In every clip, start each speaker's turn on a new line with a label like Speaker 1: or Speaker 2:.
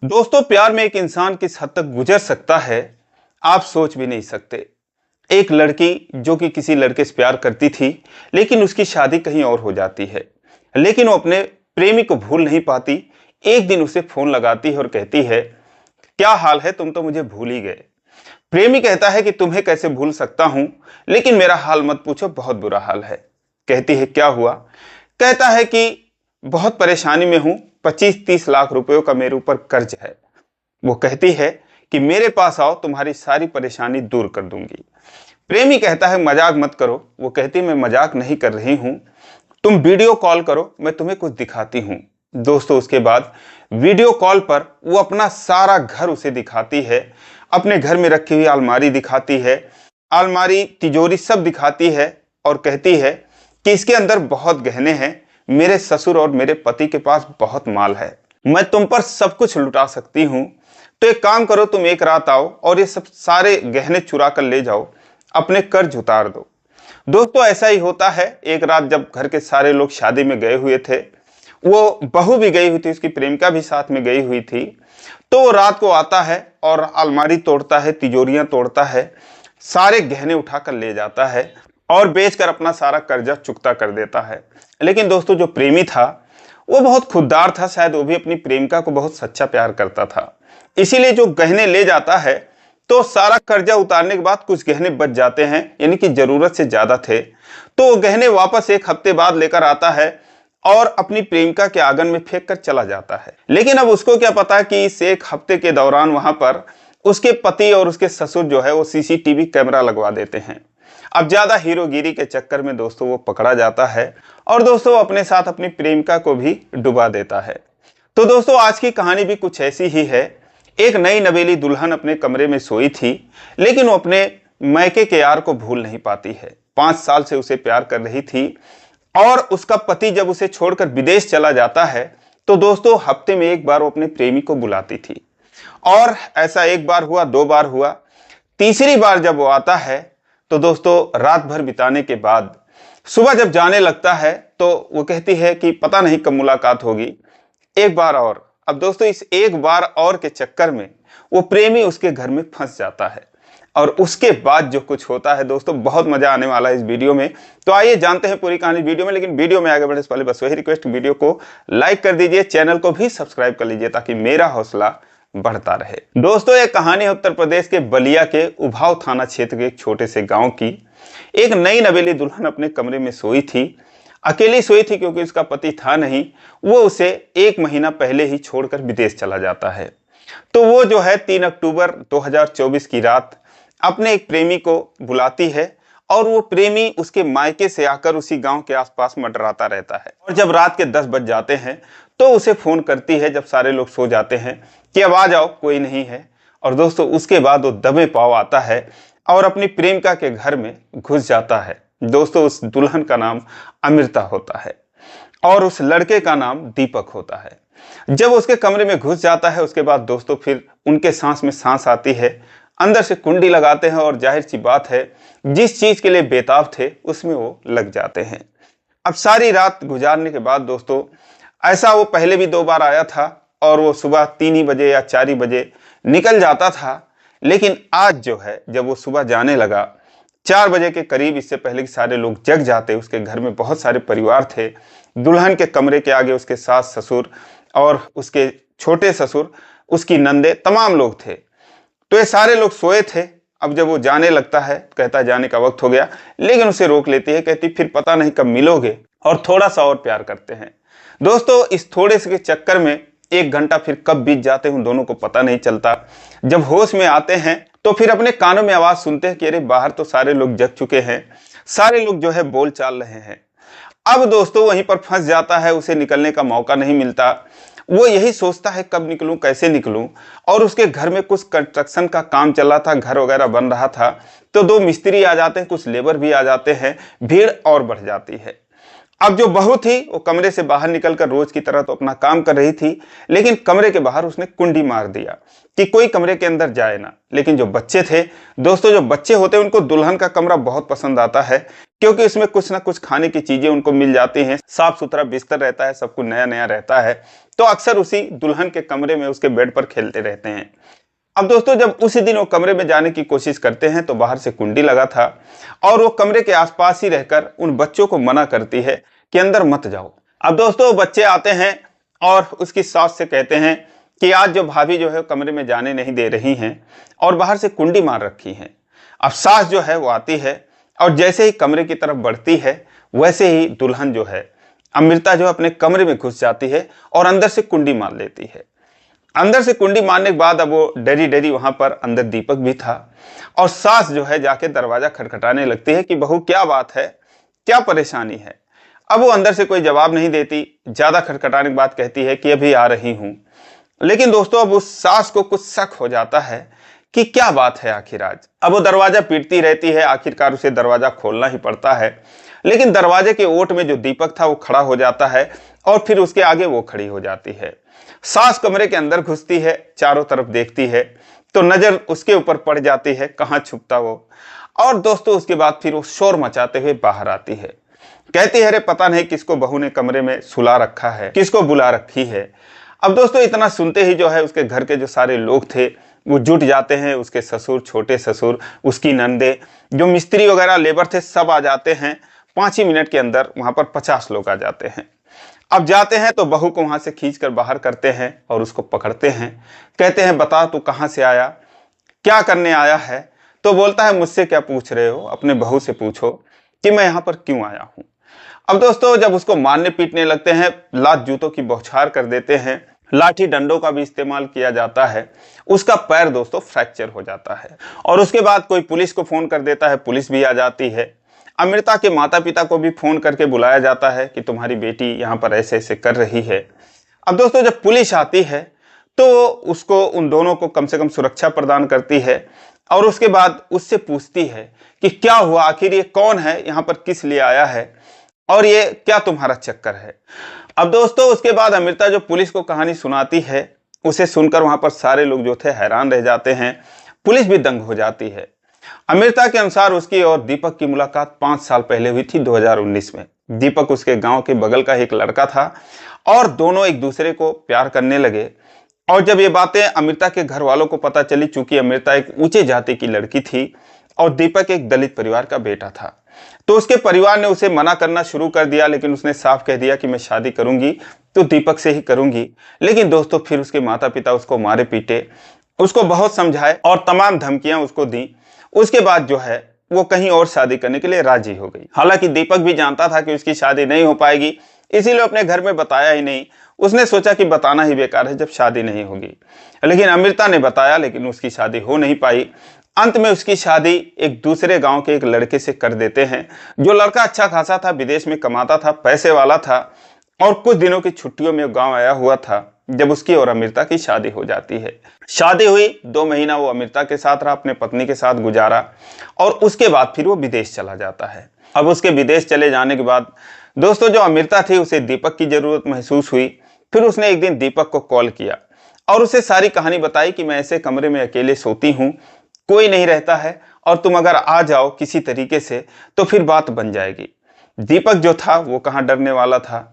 Speaker 1: दोस्तों, प्यार में एक इंसान किस हद तक गुजर सकता है आप सोच भी नहीं सकते। एक लड़की जो कि किसी लड़के से प्यार करती थी, लेकिन उसकी शादी कहीं और हो जाती है। लेकिन वो अपने प्रेमी को भूल नहीं पाती। एक दिन उसे फोन लगाती है और कहती है, क्या हाल है, तुम तो मुझे भूल ही गए। प्रेमी कहता है कि तुम्हें कैसे भूल सकता हूं, लेकिन मेरा हाल मत पूछो, बहुत बुरा हाल है। कहती है, क्या हुआ। कहता है कि बहुत परेशानी में हूं, 25-30 लाख रुपयों का मेरे ऊपर कर्ज है। वो कहती है कि मेरे पास आओ, तुम्हारी सारी परेशानी दूर कर दूंगी। प्रेमी कहता है, मजाक मत करो। वो कहती है, मैं मजाक नहीं कर रही हूं, तुम वीडियो कॉल करो, मैं तुम्हें कुछ दिखाती हूं। दोस्तों, उसके बाद वीडियो कॉल पर वो अपना सारा घर उसे दिखाती है। अपने घर में रखी हुई अलमारी दिखाती है, अलमारी तिजोरी सब दिखाती है और कहती है कि इसके अंदर बहुत गहने हैं, मेरे ससुर और मेरे पति के पास बहुत माल है, मैं तुम पर सब कुछ लुटा सकती हूँ। तो एक काम करो, तुम एक रात आओ और ये सब सारे गहने चुरा कर ले जाओ, अपने कर्ज उतार दो। दोस्तों, ऐसा ही होता है। एक रात जब घर के सारे लोग शादी में गए हुए थे, वो बहू भी गई हुई थी, उसकी प्रेमिका भी साथ में गई हुई थी। तो वो रात को आता है और अलमारी तोड़ता है, तिजोरियां तोड़ता है, सारे गहने उठाकर ले जाता है और बेचकर अपना सारा कर्जा चुकता कर देता है। लेकिन दोस्तों, जो प्रेमी था वो बहुत खुददार था, शायद वो भी अपनी प्रेमिका को बहुत सच्चा प्यार करता था। इसीलिए जो गहने ले जाता है तो सारा कर्जा उतारने के बाद कुछ गहने बच जाते हैं, यानी कि जरूरत से ज्यादा थे। तो वो गहने वापस एक हफ्ते बाद लेकर आता है और अपनी प्रेमिका के आंगन में फेंक कर चला जाता है। लेकिन अब उसको क्या पता कि इस एक हफ्ते के दौरान वहां पर उसके पति और उसके ससुर जो है वो सीसीटीवी कैमरा लगवा देते हैं। अब ज्यादा हीरोगिरी के चक्कर में दोस्तों वो पकड़ा जाता है और दोस्तों अपने साथ अपनी प्रेमिका को भी डुबा देता है। तो दोस्तों, आज की कहानी भी कुछ ऐसी ही है। एक नई नवेली दुल्हन अपने कमरे में सोई थी, लेकिन वो अपने मैके के यार को भूल नहीं पाती है। 5 साल से उसे प्यार कर रही थी और उसका पति जब उसे छोड़कर विदेश चला जाता है तो दोस्तों हफ्ते में एक बार वो अपने प्रेमी को बुलाती थी। और ऐसा एक बार हुआ, 2 बार हुआ, तीसरी बार जब वो आता है तो दोस्तों रात भर बिताने के बाद सुबह जब जाने लगता है तो वो कहती है कि पता नहीं कब मुलाकात होगी, एक बार और। अब दोस्तों, इस एक बार और के चक्कर में वो प्रेमी उसके घर में फंस जाता है और उसके बाद जो कुछ होता है दोस्तों, बहुत मजा आने वाला है इस वीडियो में। तो आइए जानते हैं पूरी कहानी वीडियो में। लेकिन वीडियो में आगे बढ़ने से पहले बस वही रिक्वेस्ट, वीडियो को लाइक कर दीजिए, चैनल को भी सब्सक्राइब कर लीजिए ताकि मेरा हौसला बढ़ता रहे। दोस्तों, ये कहानी उत्तर प्रदेश के बलिया के उभाव थाना क्षेत्र के एक छोटे से गांव की। एक नई नवेली दुल्हन अपने कमरे में सोई थी, अकेली सोई थी क्योंकि उसका पति था नहीं। वो उसे 1 महीना पहले ही छोड़कर विदेश चला जाता है। तो वो जो है 3 अक्टूबर 2024 की रात अपने एक प्रेमी को बुलाती है और वो प्रेमी उसके मायके से आकर उसी गांव के आसपास मंडराता रहता है। और जब रात के 10 बज जाते हैं तो उसे फोन करती है, जब सारे लोग सो जाते हैं, कि अब आ जाओ, कोई नहीं है। और दोस्तों उसके बाद वो दबे पाव आता है और अपनी प्रेमिका के घर में घुस जाता है। दोस्तों, उस दुल्हन का नाम अमृता होता है और उस लड़के का नाम दीपक होता है। जब उसके कमरे में घुस जाता है उसके बाद दोस्तों फिर उनके सांस में सांस आती है, अंदर से कुंडी लगाते हैं और जाहिर सी बात है जिस चीज के लिए बेताब थे उसमें वो लग जाते हैं। अब सारी रात गुजारने के बाद दोस्तों, ऐसा वो पहले भी 2 बार आया था और वो सुबह 3 ही बजे या 4 ही बजे निकल जाता था। लेकिन आज जो है जब वो सुबह जाने लगा 4 बजे के करीब, इससे पहले कि सारे लोग जग जाते, उसके घर में बहुत सारे परिवार थे। दुल्हन के कमरे के आगे उसके सास ससुर और उसके छोटे ससुर, उसकी नंदे, तमाम लोग थे। तो ये सारे लोग सोए थे। अब जब वो जाने लगता है, कहता है जाने का वक्त हो गया, लेकिन उसे रोक लेती है, कहती फिर पता नहीं कब मिलोगे और थोड़ा सा और प्यार करते हैं। दोस्तों, इस थोड़े से के चक्कर में 1 घंटा फिर कब बीत जाते हैं दोनों को पता नहीं चलता। जब होश में आते हैं तो फिर अपने कानों में आवाज सुनते हैं कि अरे बाहर तो सारे लोग जग चुके हैं, सारे लोग जो है बोल चाल रहे हैं। अब दोस्तों वहीं पर फंस जाता है, उसे निकलने का मौका नहीं मिलता। वो यही सोचता है कब निकलूं, कैसे निकलूं। और उसके घर में कुछ कंस्ट्रक्शन का काम चल रहा था, घर वगैरह बन रहा था। तो 2 मिस्त्री आ जाते हैं, कुछ लेबर भी आ जाते हैं, भीड़ और बढ़ जाती है। अब जो बहू थी वो कमरे से बाहर निकलकर रोज की तरह तो अपना काम कर रही थी, लेकिन कमरे के बाहर उसने कुंडी मार दिया कि कोई कमरे के अंदर जाए ना। लेकिन जो बच्चे थे दोस्तों, जो बच्चे होते हैं उनको दुल्हन का कमरा बहुत पसंद आता है, क्योंकि इसमें कुछ ना कुछ खाने की चीजें उनको मिल जाती हैं, साफ सुथरा बिस्तर रहता है, सब कुछ नया नया रहता है। तो तो अक्सर उसी दुल्हन के कमरे में उसके बेड पर खेलते रहते हैं। अब दोस्तों जब उसी दिन वो कमरे में जाने की कोशिश करते हैं तो बाहर से कुंडी लगा था और वो कमरे के आसपास ही रहकर उन बच्चों को मना करती है कि अंदर मत जाओ। अब दोस्तों बच्चे आते हैं और उसकी सास से कहते हैं कि आज जो भाभी जो है कमरे में जाने नहीं दे रही हैं और बाहर से कुंडी मार रखी है। अब सास जो है वो आती है और जैसे ही कमरे की तरफ बढ़ती है वैसे ही दुल्हन जो है अमृता जो अपने कमरे में घुस जाती है और अंदर से कुंडी मार लेती है। अंदर से कुंडी मारने के बाद अब वो डरी डरी वहां पर अंदर दीपक भी था और सास जो है जाके दरवाजा खटखटाने लगती है कि बहू क्या बात है, क्या परेशानी है। अब वो अंदर से कोई जवाब नहीं देती, ज्यादा खटखटाने के बाद कहती है कि अभी आ रही हूं। लेकिन दोस्तों अब उस सास को कुछ शक हो जाता है कि क्या बात है आखिर आज। अब वो दरवाजा पीटती रहती है, आखिरकार उसे दरवाजा खोलना ही पड़ता है। लेकिन दरवाजे के ओट में जो दीपक था वो खड़ा हो जाता है और फिर उसके आगे वो खड़ी हो जाती है। सास कमरे के अंदर घुसती है, चारों तरफ देखती है तो नजर उसके ऊपर पड़ जाती है, कहाँ छुपता वो। और दोस्तों उसके बाद फिर वो शोर मचाते हुए बाहर आती है, कहती है अरे पता नहीं किसको बहू ने कमरे में सुला रखा है, किसको बुला रखी है। अब दोस्तों इतना सुनते ही जो है उसके घर के जो सारे लोग थे वो जुट जाते हैं। उसके ससुर, छोटे ससुर, उसकी नंदे, जो मिस्त्री वगैरह लेबर थे सब आ जाते हैं। 5 ही मिनट के अंदर वहां पर 50 लोग आ जाते हैं। अब जाते हैं तो बहू को वहां से खींच कर बाहर करते हैं और उसको पकड़ते हैं, कहते हैं बता तू कहां से आया, क्या करने आया है। तो बोलता है मुझसे क्या पूछ रहे हो, अपने बहू से पूछो कि मैं यहाँ पर क्यों आया हूँ। अब दोस्तों जब उसको मारने पीटने लगते हैं, लात जूतों की बौछार कर देते हैं, लाठी डंडों का भी इस्तेमाल किया जाता है। उसका पैर दोस्तों फ्रैक्चर हो जाता है और उसके बाद कोई पुलिस को फोन कर देता है, पुलिस भी आ जाती है। अमृता के माता पिता को भी फोन करके बुलाया जाता है कि तुम्हारी बेटी यहाँ पर ऐसे ऐसे कर रही है। अब दोस्तों जब पुलिस आती है तो उसको, उन दोनों को कम से कम सुरक्षा प्रदान करती है और उसके बाद उससे पूछती है कि क्या हुआ, आखिर ये कौन है, यहाँ पर किस लिए आया है और ये क्या तुम्हारा चक्कर है। अब दोस्तों उसके बाद अमृता जो पुलिस को कहानी सुनाती है उसे सुनकर वहां पर सारे लोग जो थे हैरान रह जाते हैं, पुलिस भी दंग हो जाती है। अमृता के अनुसार उसकी और दीपक की मुलाकात 5 साल पहले हुई थी, 2019 में। दीपक उसके गांव के बगल का एक लड़का था और दोनों एक दूसरे को प्यार करने लगे। और जब ये बातें अमृता के घर वालों को पता चली, चूंकि अमृता एक ऊंचे जाति की लड़की थी और दीपक एक दलित परिवार का बेटा था, तो उसके परिवार ने उसे मना करना शुरू कर दिया। लेकिन उसने साफ कह दिया कि मैं शादी करूंगी तो दीपक से ही करूंगी। लेकिन दोस्तों फिर उसके माता पिता उसको मारे पीटे, उसको बहुत समझाए और तमाम धमकियां उसको दी। उसके बाद जो है वो कहीं और शादी करने के लिए राजी हो गई। हालांकि दीपक भी जानता था कि उसकी शादी नहीं हो पाएगी, इसीलिए अपने घर में बताया ही नहीं। उसने सोचा कि बताना ही बेकार है जब शादी नहीं होगी। लेकिन अमृता ने बताया, लेकिन उसकी शादी हो नहीं पाई। अंत में उसकी शादी एक दूसरे गांव के एक लड़के से कर देते हैं। जो लड़का अच्छा खासा था, विदेश में कमाता था, पैसे वाला था और कुछ दिनों की छुट्टियों में गांव आया हुआ था जब उसकी और अमृता की शादी हो जाती है। शादी हुई, 2 महीना वो अमृता के साथ रहा, अपने पत्नी के साथ गुजारा और उसके बाद फिर वो विदेश चला जाता है। अब उसके विदेश चले जाने के बाद दोस्तों जो अमृता थी उसे दीपक की जरूरत महसूस हुई। फिर उसने एक दिन दीपक को कॉल किया और उसे सारी कहानी बताई कि मैं ऐसे कमरे में अकेले सोती हूँ, कोई नहीं रहता है और तुम अगर आ जाओ किसी तरीके से तो फिर बात बन जाएगी। दीपक जो था वो कहाँ डरने वाला था,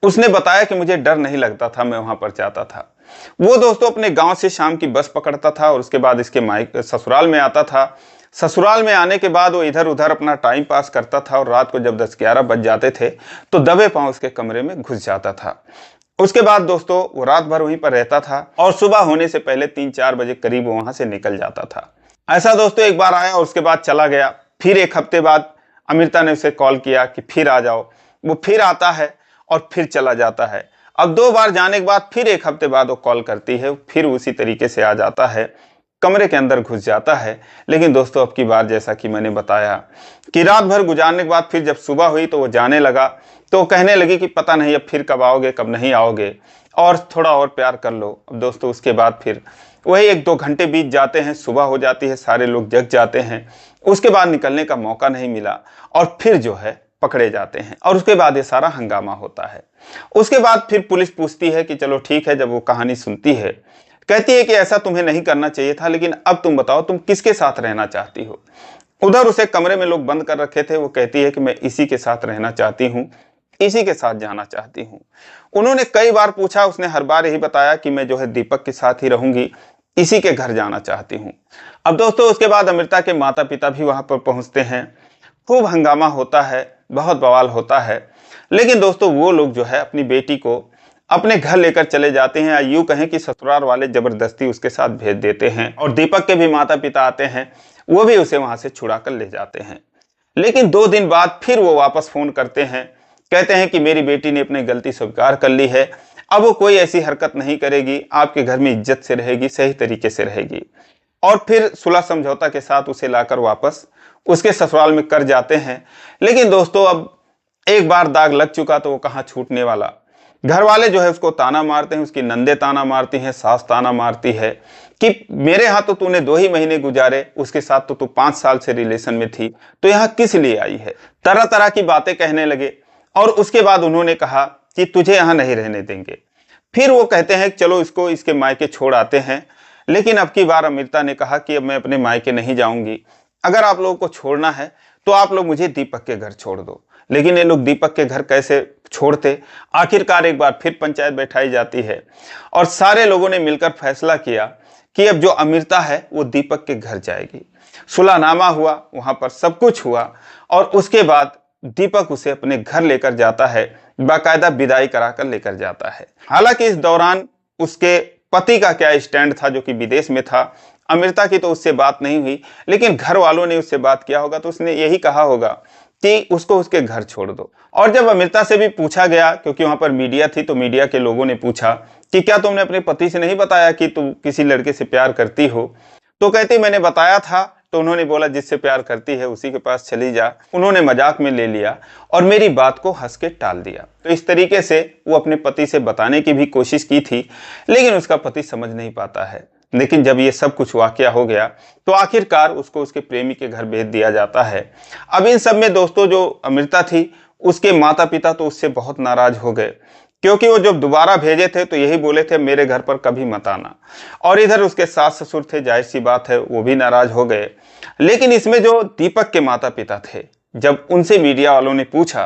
Speaker 1: उसने बताया कि मुझे डर नहीं लगता था, मैं वहां पर जाता था। वो दोस्तों अपने गांव से शाम की बस पकड़ता था और उसके बाद इसके ससुराल में आता था। ससुराल में आने के बाद वो इधर उधर अपना टाइम पास करता था और रात को जब 10-11 बज जाते थे तो दबे पांव उसके कमरे में घुस जाता था। उसके बाद दोस्तों वो रात भर वहीं पर रहता था और सुबह होने से पहले 3-4 बजे करीब वो वहां से निकल जाता था। ऐसा दोस्तों एक बार आया और उसके बाद चला गया। फिर 1 हफ्ते बाद अमृता ने उसे कॉल किया कि फिर आ जाओ। वो फिर आता है और फिर चला जाता है। अब 2 बार जाने के बाद फिर 1 हफ्ते बाद वो कॉल करती है, फिर उसी तरीके से आ जाता है, कमरे के अंदर घुस जाता है। लेकिन दोस्तों अब की बार जैसा कि मैंने बताया कि रात भर गुजारने के बाद फिर जब सुबह हुई तो वो जाने लगा, तो कहने लगी कि पता नहीं अब फिर कब आओगे, कब नहीं आओगे और थोड़ा और प्यार कर लो। अब दोस्तों उसके बाद फिर वही 1-2 घंटे बीत जाते हैं, सुबह हो जाती है, सारे लोग जग जाते हैं। उसके बाद निकलने का मौका नहीं मिला और फिर जो है पकड़े जाते हैं और उसके बाद ये सारा हंगामा होता है। उसके बाद फिर पुलिस पूछती है कि चलो ठीक है। जब वो कहानी सुनती है, कहती है कि ऐसा तुम्हें नहीं करना चाहिए था, लेकिन अब तुम बताओ तुम किसके साथ रहना चाहती हो। उधर उसे कमरे में लोग बंद कर रखे थे, वो कहती है कि मैं इसी के साथ रहना चाहती हूँ इसी के साथ जाना चाहती हूँ। उन्होंने कई बार पूछा, उसने हर बार यही बताया कि मैं जो है दीपक के साथ ही रहूंगी, इसी के घर जाना चाहती हूँ। अब दोस्तों उसके बाद अमृता के माता पिता भी वहां पर पहुंचते हैं। खूब हंगामा होता है, बहुत बवाल होता है। लेकिन दोस्तों वो लोग जो है अपनी बेटी को अपने घर लेकर चले जाते हैं, या यूं कहें कि ससुराल वाले जबरदस्ती उसके साथ भेज देते हैं। और दीपक के भी माता पिता आते हैं, वो भी उसे वहां से छुड़ा कर ले जाते हैं। लेकिन 2 दिन बाद फिर वो वापस फोन करते हैं, कहते हैं कि मेरी बेटी ने अपनी गलती स्वीकार कर ली है, अब वो कोई ऐसी हरकत नहीं करेगी, आपके घर में इज्जत से रहेगी, सही तरीके से रहेगी। और फिर सुलह समझौता के साथ उसे लाकर वापस उसके ससुराल में कर जाते हैं। लेकिन दोस्तों अब एक बार दाग लग चुका तो वो कहाँ छूटने वाला। घर वाले जो है उसको ताना मारते हैं, उसकी नंदे ताना मारती हैं, सास ताना मारती है कि मेरे यहाँ तो तूने 2 ही महीने गुजारे, उसके साथ तो तू 5 साल से रिलेशन में थी, तो यहाँ किस लिए आई है। तरह तरह की बातें कहने लगे। और उसके बाद उन्होंने कहा कि तुझे यहाँ नहीं रहने देंगे। फिर वो कहते हैं चलो इसको इसके मायके छोड़ आते हैं। लेकिन अब की बार अमृता ने कहा कि अब मैं अपने मायके नहीं जाऊंगी, अगर आप लोगों को छोड़ना है तो आप लोग मुझे दीपक के घर छोड़ दो। लेकिन ये लोग दीपक के घर कैसे छोड़ते। आखिरकार एक बार फिर पंचायत बैठाई जाती है और सारे लोगों ने मिलकर फैसला किया कि अब जो अमृता है वो दीपक के घर जाएगी। सुलहनामा हुआ, वहां पर सब कुछ हुआ और उसके बाद दीपक उसे अपने घर लेकर जाता है, बाकायदा विदाई कराकर लेकर जाता है। हालांकि इस दौरान उसके पति का क्या स्टैंड था, जो कि विदेश में था। अमृता की तो उससे बात नहीं हुई, लेकिन घर वालों ने उससे बात किया होगा तो उसने यही कहा होगा कि उसको उसके घर छोड़ दो। और जब अमृता से भी पूछा गया, क्योंकि वहां पर मीडिया थी, तो मीडिया के लोगों ने पूछा कि क्या तुमने अपने पति से नहीं बताया कि तुम किसी लड़के से प्यार करती हो, तो कहती मैंने बताया था, तो उन्होंने बोला जिससे प्यार करती है उसी के पास चली जा। उन्होंने मजाक में ले लिया और मेरी बात को हंस के टाल दिया। तो इस तरीके से वो अपने पति से बताने की भी कोशिश की थी, लेकिन उसका पति समझ नहीं पाता है। लेकिन जब ये सब कुछ वाकया हो गया तो आखिरकार उसको उसके प्रेमी के घर भेज दिया जाता है। अब इन सब में दोस्तों जो अमृता थी, उसके माता पिता तो उससे बहुत नाराज हो गए, क्योंकि वो जब दोबारा भेजे थे तो यही बोले थे मेरे घर पर कभी मत आना। और इधर उसके सास ससुर थे, जाहिर सी बात है वो भी नाराज हो गए। लेकिन इसमें जो दीपक के माता पिता थे, जब उनसे मीडिया वालों ने पूछा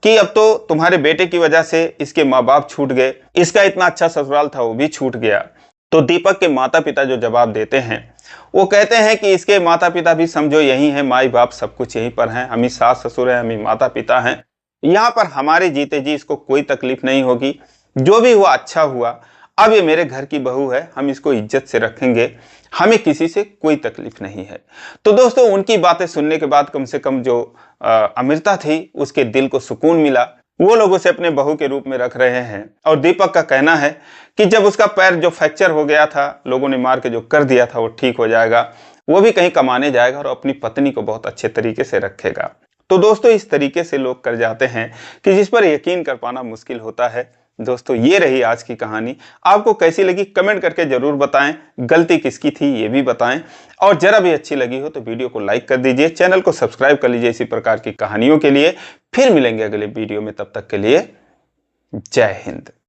Speaker 1: कि अब तो तुम्हारे बेटे की वजह से इसके माँ बाप छूट गए, इसका इतना अच्छा ससुराल था वो भी छूट गया, तो दीपक के माता पिता जो जवाब देते हैं वो कहते हैं कि इसके माता पिता भी समझो यही है, माई बाप सब कुछ यहीं पर हैं, हम ही सास ससुर हैं, हम ही माता पिता हैं, यहाँ पर हमारे जीते जी इसको कोई तकलीफ नहीं होगी, जो भी हुआ अच्छा हुआ, अब ये मेरे घर की बहू है, हम इसको इज्जत से रखेंगे, हमें किसी से कोई तकलीफ नहीं है। तो दोस्तों उनकी बातें सुनने के बाद कम से कम जो अमृता थी उसके दिल को सुकून मिला, वो लोग उसे अपने बहू के रूप में रख रहे हैं। और दीपक का कहना है कि जब उसका पैर जो फ्रैक्चर हो गया था, लोगों ने मार के जो कर दिया था, वो ठीक हो जाएगा, वो भी कहीं कमाने जाएगा और अपनी पत्नी को बहुत अच्छे तरीके से रखेगा। तो दोस्तों इस तरीके से लोग कर जाते हैं कि जिस पर यकीन कर पाना मुश्किल होता है। दोस्तों ये रही आज की कहानी, आपको कैसी लगी कमेंट करके जरूर बताएं, गलती किसकी थी ये भी बताएं, और जरा भी अच्छी लगी हो तो वीडियो को लाइक कर दीजिए, चैनल को सब्सक्राइब कर लीजिए इसी प्रकार की कहानियों के लिए। फिर मिलेंगे अगले वीडियो में, तब तक के लिए जय हिंद।